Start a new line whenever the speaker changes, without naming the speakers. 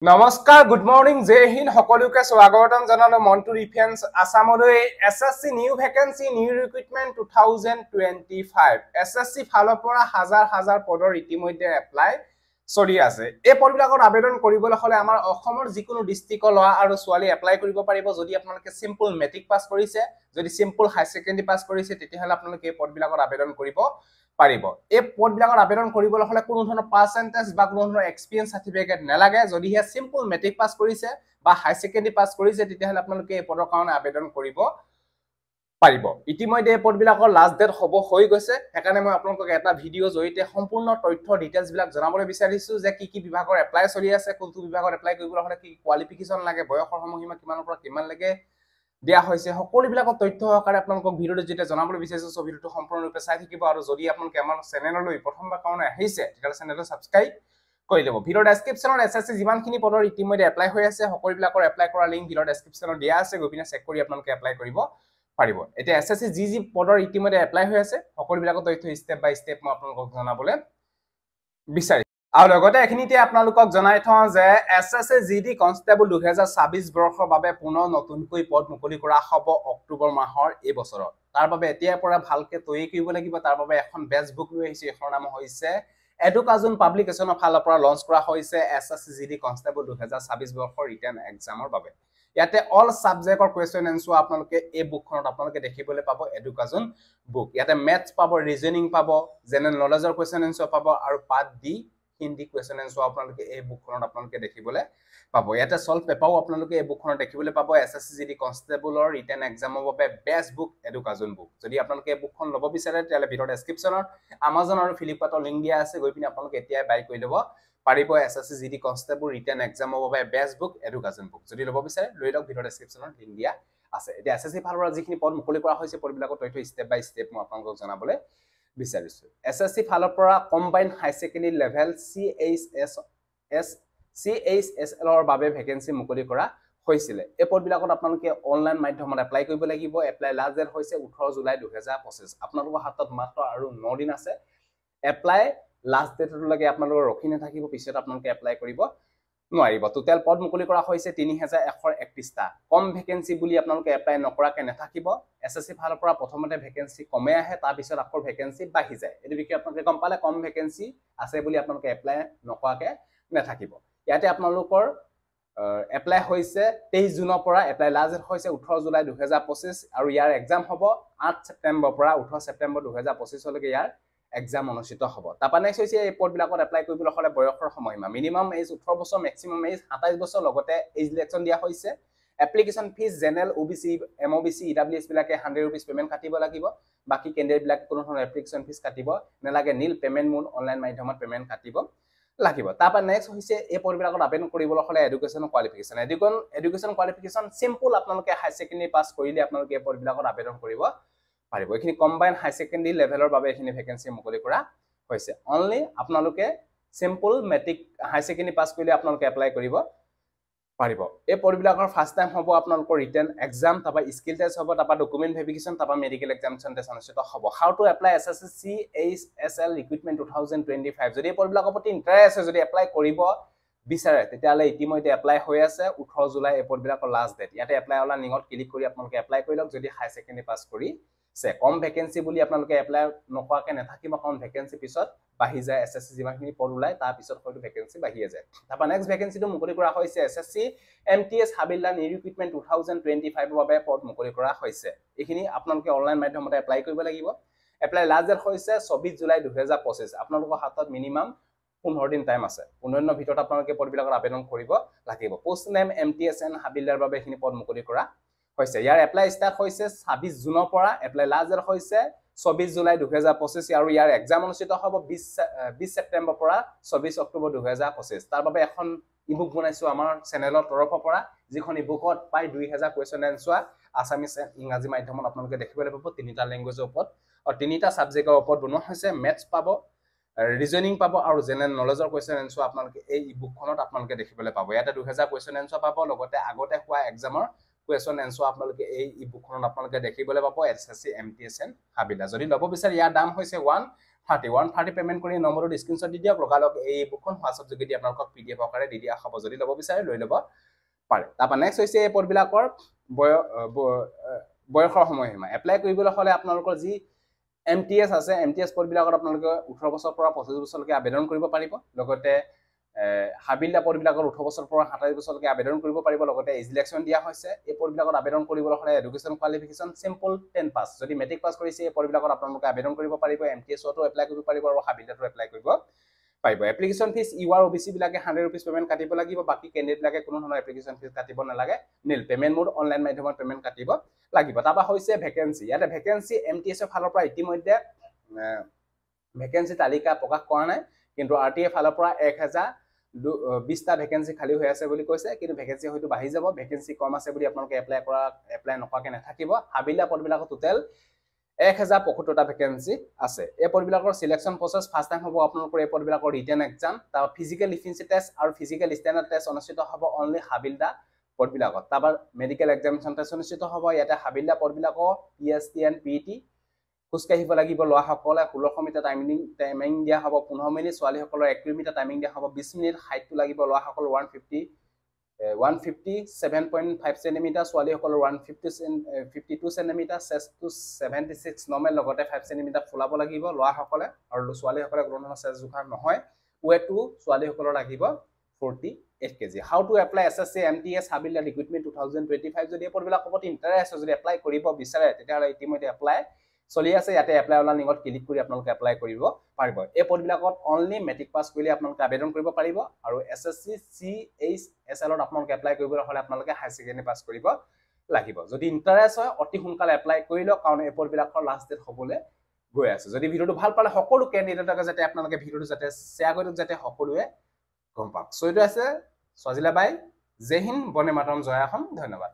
নমস্কাৰ good morning জয় হিন্দ সকলোকে স্বাগতম জনালো মন্টু ডিফেন্স আসামলৈ SSC new vacancy new recruitment 2025 SSC ফালৰ পৰা হাজাৰ হাজাৰ পদৰ ইতিমধ্যে এপ্লাই চলি আছে এই পদবিলাকত আবেদন কৰিবলৈ হলে আমাৰ অসমৰ যিকোনো ডিস্ট্ৰিক্টৰ লৰা আৰু ছোৱালী এপ্লাই কৰিব পাৰিব যদি আপোনালোকে সিম্পল মেট্ৰিক পাস কৰিছে যদি সিম্পল হাই সেকেন্ডাৰী পাস কৰিছে তেতিয়াহলে আপোনালোকে এই পদবিলাকত আবেদন কৰিব পাৰিব এই পদবিলাকত আবেদন কৰিবলৈ হলে কোনো ধৰণৰ পাৰ্সেন্টেজ বা কোনো ধৰণৰ এক্সপেৰিয়েন্স সাৰ্টিফিকেট নালাগে যদি হে সিম্পল মেট্ৰিক পাস কৰিছে বা হাই সেকেন্ডাৰী পাস কৰিছে তেতিয়াহলে আপোনালোকে এই পদৰ কাৰণে আবেদন কৰিব পাৰিব ইতিমধ্যে এই পদবিলাকৰ লাষ্ট ডেট হ'ব হৈ গৈছে সেইকাৰণে মই আপোনালোকক এটা ভিডিও জৰিতে সম্পূৰ্ণ তথ্য ডিটেইলছ বিলাক জনাবলৈ বিচাৰিছো যে কি বিভাগৰ এপ্লাই চলি আছে কোনটো বিভাগত এপ্লাই কৰিবলৈ হলে কি কোৱালিফিকেশন লাগে বয়সৰ সময়সীমা কিমানৰ পৰা কিমান লাগে দিয়া হৈছে সকলোবিলাকৰ তথ্য সহকাৰে আপোনালোকক ভিডিওটো যেটা জনাবলৈ বিচাৰিছো সো ভিডিওটো সম্পূৰ্ণৰূপে চাই থাকিব আৰু যদি আপোনালোকে আমাৰ চেনেললৈ প্ৰথমবাৰ কাৰণে আহিছে তেতিয়াহলে চেনেলটো সাবস্ক্ৰাইব কৰি লব ভিডিও ডেসক্ৰিপচনত এসএসসি যিমানখিনি পদৰ ইতিমধ্যে এপ্লাই হৈ আছে সকলোবিলাকৰ এপ্লাই কৰা লিংক ভিডিও ডেসক্ৰিপচনত দিয়া আছে গৈ পিনে চেক কৰি আপোনালোকে এপ্লাই কৰিব পাৰিব এতিয়া এসএসসি যি পদৰ ইতিমধ্যে এপ্লাই হৈ আছে সকলোবিলাকৰ তথ্য স্টেপ বাই স্টেপ মই আপোনালোকক জনাবলৈ বিচাৰিছো আৰু লগতে এখিনিতে আপোনালোকক জনাই থওঁ যে এসএসসি জিডি কনষ্টেবল 2026 বৰ্ষৰ বাবে পুনৰ নতুনকৈ পদ মুকলি কৰা হ'ব অক্টোবৰ মাহৰ এই বছৰত তাৰ বাবে এতিয়াৰ পৰা ভালকে তৈয়াৰী কৰিব লাগিব তাৰ বাবে এখন বেচ বুক লৈ আহিছে এখন নাম হৈছে এডুকাজন পাব্লিকেশনৰ ফালৰ পৰা লঞ্চ কৰা হৈছে এসএসসি জিডি কনষ্টেবল 2026 বৰ্ষৰ ৰিটেন এক্সামৰ বাবে ইয়াতে অল সাবজেক্টৰ কোৱেশ্চন এনসাৰ আপোনালোকে এই বুকখনত আপোনালোকে দেখিবলৈ পাব এডুকাজন বুক ইয়াতে ম্যাথছ পাব ৰিজনিং পাব জেনাৰেল নলেজৰ কোৱেশ্চন এনসাৰ পাব আৰু part D Hindi question answer আপোনালোকে এই বুকখনত আপোনালোকে দেখিবলৈ পাব ইয়াতে সলভ পেপাৰও আপোনালোকে এই বুকখনত দেখিবলৈ পাব এসএসসি জিডি কনষ্টেবলৰ ৰিটেন এক্সামৰ বাবে বেষ্ট বুক এডুকাজন বুক যদি আপোনালোকে এই বুকখন ল'ব বিচাৰে তেতিয়াহলে ভিডিও ডেসক্ৰিপচনত Amazon আৰু Flipkartৰ লিংক দিয়া আছে গৈ পিনে আপোনালোকে এতিয়াই বাই কৰি ল'ব পাৰিব এসএসসি জিডি কনষ্টেবল ৰিটেন এক্সামৰ বাবে বেষ্ট বুক এডুকাজন বুক যদি ল'ব বিচাৰে লৈ লওক ভিডিও ডেসক্ৰিপচনত লিংক দিয়া আছে এতিয়া এসএসসি ফালৰ পৰা যিখিনি পদ মুকলি কৰা হৈছে পদবিলাকৰ তথ্য ষ্টেপ বাই ষ্টেপ মই আপোনালোকক জনাবলৈ বিচাৰিছো এসএসসি ফালৰ পৰা কম্বাইন হাই সেকেন্ডাৰী লেভেল CHSL ৰ বাবে ভ্যাকেন্সি মুকলি কৰা হৈছিল এই পদবিলাকত আপোনালোকে অনলাইন মাধ্যমত এপ্লাই কৰিব লাগিব এপ্লাই লাষ্ট ডেট হৈছে 18 জুলাই 2025 আপোনালোকৰ হাতত মাত্ৰ আৰু 9 দিন আছে এপ্লাই লাষ্ট ডেটলৈকে আপোনালোকৰ ৰখি নাথাকিব পিছত আপোনালোকে এপ্লাই কৰিব নোৱাৰিব টোটাল পদ মুকলি কৰা হৈছে 3131টা কম ভ্যাকেন্সি বুলি আপোনালোকে এপ্লাই নকৰাকে নাথাকিব এসএসসি ফালৰ পৰা প্ৰথমতে ভ্যাকেন্সি কমে আহে তাৰ পিছত আকৌ ভ্যাকেন্সি বাঢ়ি যায় এই বিষয়ে আপোনালোকে গম পালে কম ভ্যাকেন্সি আছে বুলি আপোনালোকে এপ্লাই নকৰাকে নাথাকিব ইয়াতে আপোনালোকৰ এপ্লাই হৈছে 23 জুনৰ পৰা এপ্লাই লাষ্ট ডেট হৈছে 18 জুলাই 2025 আৰু ইয়াৰ এক্সাম হ'ব 8 ছেপ্টেম্বৰ পৰা 18 ছেপ্টেম্বৰ 2025 লৈকে ইয়াৰ এক্সাম অনুষ্ঠিত হ'ব তাপা নেক্সট হৈছে এই পদবিলাকত এপ্লাই কৰিবলৈ হলে বয়সৰ সময়সীমা মিনিমাম এজ 18 বছৰ ম্যাক্সিমাম এজ 27 বছৰ লগতে এজ ৰিলেকশন দিয়া হৈছে application fees general OBC MOBC EWS বিলাকে 100 रुपीस পেমেন্ট কাটিব লাগিব বাকি কেন্ডিডেট বিলাক কোনো ধৰণৰ এপ্লিকেশন ফিজ কাটিব নালাগে নীল পেমেন্ট মোড অনলাইন মাধ্যমত পেমেন্ট কাটিব লাগিব তাপা নেক্সট হৈছে এই পদবিলাকত আবেদন কৰিবলৈ হলে এডুকেশন কোৱালিফিকেশন সিম্পল আপোনালোকে হাই সেকেন্ডাৰী পাস কৰিলে আপোনালোকে এই পদবিলাকত আবেদন কৰিব পাৰিব এখিনি কম্বাইন হাই সেকেন্ডাৰী লেভেলৰ বাবে এখিনি ভ্যাকেন্সি মুকলি কৰা হৈছে অনলি আপোনালোকে সিম্পল মেট্ৰিক হাই সেকেন্ডাৰী পাস কৰিলে আপোনালোকে এপ্লাই কৰিব পাৰিব এই পদবিলাকৰ ফাৰ্স্ট টাইম হ'ব আপোনালোকৰ ৰিটেন এক্সাম তাপা স্কিল টেষ্ট হ'ব তাপা ডকুমেন্ট ভেৰিফিকেশন তাপা মেডিকেল এক্সামিনেশন টেষ্ট অনুষ্ঠিত হ'ব হাউ to apply SSC CHSL recruitment 2025 যদি এই পদবিলাকৰ প্ৰতি ইন্টাৰেষ্ট আছে যদি এপ্লাই কৰিব বিচাৰে তেতিয়ালে ইতিমধ্যে এপ্লাই হৈ আছে 18 জুলাই এই পদবিলাকৰ লাষ্ট ডেট ইয়াতে এপ্লাই অলা লিংকত ক্লিক কৰি আপোনালোকে এপ্লাই কৰি লওক যদি হাই সেকেন্ডাৰী পাস কৰি সে কম ভ্যাকেন্সি বুলি আপোনালোকে এপ্লাই নকৰাকে নাথাকিব কাৰণ ভ্যাকেন্সি পিছত বাঢ়ি যায় এসএসসি যিমানখিনি পদ ওলাই তাৰ পিছত হয়তো ভ্যাকেন্সি বাঢ়িয়ে যায় তাপা নেক্সট ভ্যাকেন্সিটো মুকলি কৰা হৈছে SSC MTS havildar new recruitment 2025 বাবে পদ মুকলি কৰা হৈছে এখিনি আপোনালোকে অনলাইন মাধ্যমত এপ্লাই কৰিব লাগিব এপ্লাই লাষ্ট ডেট হৈছে 24 জুলাই 2025 আপোনালোকৰ হাতত মিনিমাম 15 দিন টাইম আছে 15 দিনৰ ভিতৰত আপোনালোকে পদবিলাকৰ আবেদন কৰিব লাগিব পোষ্ট নেম MTSN হাবিলদাৰ বাবে এখিনি পদ মুকলি কৰা হৈছে ইয়াৰ এপ্লাই স্টাৰ্ট হৈছে 26 জুনৰ পৰা এপ্লাই লাষ্ট ডেট হৈছে 24 জুলাই 2025 আৰু ইয়াৰ এক্সাম অনুষ্ঠিত হ'ব 20 ছেপ্টেম্বৰ পৰা 24 অক্টোবৰ 2025 তাৰ বাবে এখন ইবুক বনাইছো আমাৰ চেনেলৰ তৰফৰ পৰা যিখন ইবুকত পাই 2000 কোৱেশ্চন এনসাৰ আসামিজ ইংৰাজী মাধ্যমত আপোনালোকে দেখিবলৈ পাব তিনিটা ল্যাঙ্গুৱেজৰ ওপৰত আৰু তিনিটা সাবজেক্টৰ ওপৰত বনোৱা হৈছে ম্যাথছ পাব ৰিজনিং পাব আৰু জেনাৰেল নলেজৰ কোৱেশ্চন এনসাৰ আপোনালোকে এই ইবুকখনত আপোনালোকে দেখিবলৈ পাব ইয়াতে 2000 কোৱেশ্চন এনসাৰ পাব লগতে আগতে হোৱা এক্সামৰ question answer আপোনালোকে এই ইবুকখনত আপোনালোকে দেখিবলৈ পাব এসএসসি MTSN হাবিলা যদি লব বিচাৰে ইয়াৰ দাম হৈছে 130 পেমেন্ট কৰি নম্বৰটো স্ক্ৰিনশ্বট দি দিয়ক লগালগ এই বুকখন হোৱাটছআপ যোগেদি আপোনালোকক PDF আকাৰে দি দিয়া হ'ব যদি ল'ব বিচাৰে লৈ ল'ব পাৰে তাৰপা নেক্সট হৈছে এই পদবিলাকৰ বয়সৰ সময়সীমা এপ্লাই কৰিবলৈ হ'লে আপোনালোকৰ যি MTS আছে MTS পদবিলাকত আপোনালোকে 18 বছৰৰ পৰা 25 বছৰলৈকে আবেদন কৰিব পাৰিব লগতে হাবিলা পদবিলাকৰ 18 বছৰৰ পৰা 27 বছৰলৈকে আবেদন কৰিব পাৰিব লগতে এজ ইলেকশ্যন দিয়া হৈছে এই পদবিলাকত আবেদন কৰিবলৈ হ'লে এডুকেশ্যন কোৱালিফিকেশ্যন সিম্পল 10 পাছ যদি মেট্ৰিক পাছ কৰিছে এই পদবিলাকত আপোনালোকে আবেদন কৰিব পাৰিব MTSতো এপ্লাই কৰিব পাৰিব আৰু হাবিলাতো এপ্লাই কৰিব পাৰিব এপ্লিকেশ্যন ফিজ UR OBC বিলাকে 100 रुपीस পেমেন্ট কাটিব লাগিব বাকি ক্যান্ডিডেট বিলাকে কোনো ধৰণৰ এপ্লিকেশ্যন ফিজ কাটিব নালাগে নীল পেমেন্ট মোড অনলাইন মাধ্যমত পেমেন্ট কাটিব লাগিব তাবা হৈছে ভ্যাকেন্সি ইয়াতে ভ্যাকেন্সি MTS এর ফালৰ পৰা ইতিমধ্যে ভ্যাকেন্সি তালিকা প্ৰকাশ কৰা নাই কিন্তু RTA ফালৰ পৰা 1020টা ভ্যাকেন্সি খালি হৈ আছে বুলি কৈছে কিন্তু ভ্যাকেন্সি হয়তো বাঢ়ি যাব ভ্যাকেন্সি কম আছে বুলি আপোনালোকে এপ্লাই নকৰাকে নাথাকিব হাবিলা পদবিলাকৰ টোটাল 1075টা ভ্যাকেন্সি আছে এই পদবিলাকৰ সিলেকশন প্ৰসেস ফাৰ্স্ট টাইম হ'ব আপোনালোকৰ এই পদবিলাকৰ ৰিটেন এক্সাম তাৰ ফিজিক্যাল ইফিচিয়েন্সি টেষ্ট আৰু ফিজিক্যাল স্ট্যান্ডাৰ্ড টেষ্ট অনুষ্ঠিত হ'ব অনলি হাবিলদা পদবিলাকত তাৰ মেডিকেল এক্সামিনেশন টেষ্ট অনুষ্ঠিত হ'ব ইয়াতে হাবিলদা পদবিলাকৰ PSTN PET খুস্কাহিব লাগিব লোৱা সকলে 1600 মিটাৰ টাইমিং দিয়া হ'ব 15 মিনিট ছোৱালী সকলৰ 1 কিলোমিটাৰ টাইমিং দিয়া হ'ব 20 মিনিট হাইটটো লাগিব লোৱা সকল 157.5 সেন্টিমিটাৰ ছোৱালী সকলৰ 152 সেন্টিমিটাৰ চেষ্টটো 76 নৰ্মেল লগতে 5 সেন্টিমিটাৰ ফুলাব লাগিব লোৱা সকলে আৰু ছোৱালী সকলে কোনো ধৰণৰ চেষ্ট জোখা নহয় ওয়েটটো ছোৱালী সকলৰ লাগিব 48 kg how to apply SSC MTS হাবিলা ৰিক্ৰুটমেন্ট 2025 যদি পদবিলাক ওপৰত ইন্টাৰেষ্ট যদি এপ্লাই কৰিব বিচাৰে তেতিয়াহলে ইতিমধ্যে এপ্লাই চলি আছে ইয়াতে এপ্লাই অনলাইন লিংকত ক্লিক কৰি আপোনালোকে এপ্লাই কৰিব পাৰিব এই পদবিলাকত অনলি মেট্ৰিক পাছ কৰিলে আপোনালোকে আবেদন কৰিব পাৰিব আৰু SSC CHSL ত আপোনালোকে এপ্লাই কৰিবলৈ হলে আপোনালোকে হাই সেকেন্ডাৰী পাছ কৰিব লাগিব যদি ইন্টাৰেষ্ট হয় অতি সোনকালে এপ্লাই কৰি লওক কাৰণ এই পদবিলাকৰ লাষ্ট ডেট হ'বলৈ গৈ আছে যদি ভিডিওটো ভাল পালে সকলো ক্যান্ডিডেটক যাতে আপোনালোকে ভিডিওটো যাতে শেয়াৰ কৰি যাতে সকলোৱে গম পাওক সো এইটো আছে সজিলা বাই জয় হিন্দ বন্দে মাতৰম জয় অসম ধন্যবাদ